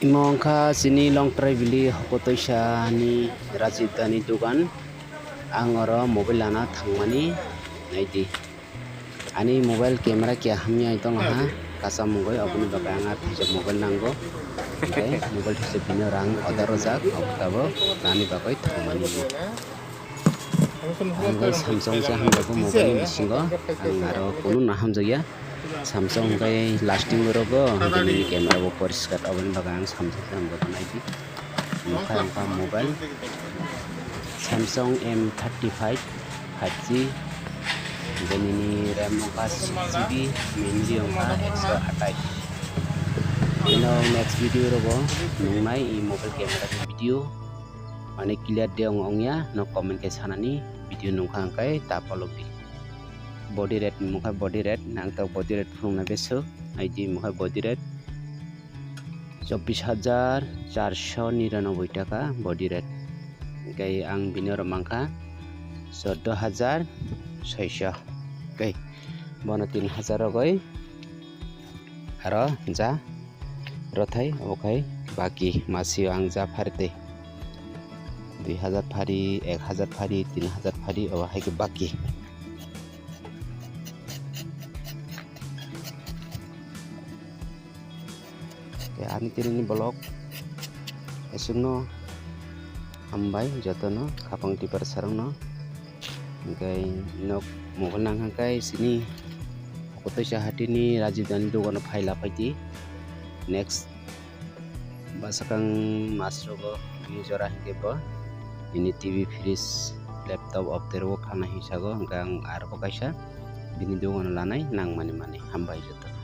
Imongka sini long try bili Hokutwisa Hatini Rajib ni Dogan ang oro mobile lana thangmani naidi ani mobile camera kya hamya itong ha kasam mongoi abuni bakai anga thija mobile nanggo okay mobile thija bino rang order rojak obtabo nani bakai thangmani angkai Samsung ja hamjago mobile bisingo ang aro kono na hamjaya Samsung kai lasting rogo ini camera bo poriskar aboni bagai ang Samsung hamjago naidi mukha angka mobile Samsung M35 5G dan ini RAM angka 6GB memory angka 128 you know next video robo nungnai i mobile camera video mane clear de ongya no comment ke sanani video nungkha angkai tapalogi body rate mukha body rate nang tak body rate phungna beso ID mukha body rate 24,499 টাকা body rate kai ang binor mangka 14,600 kai bono 3,000 goi aro ja rothai okai baki masio ang ja pharte 2,000 phari 1,000 phari 3,000 phari o hai ke baki ya ani ini blog esungno hambai jotono kapang tipar sarangno kai nok mobile nang kai sini Hokutwisa Hatini Rajib dan Dogan faila paiti next basakang masrogo ni jora hingebo ini TV fridge laptop optero khana hisago gang arbo kaisa bini Dogan lanai nang mani hambai joto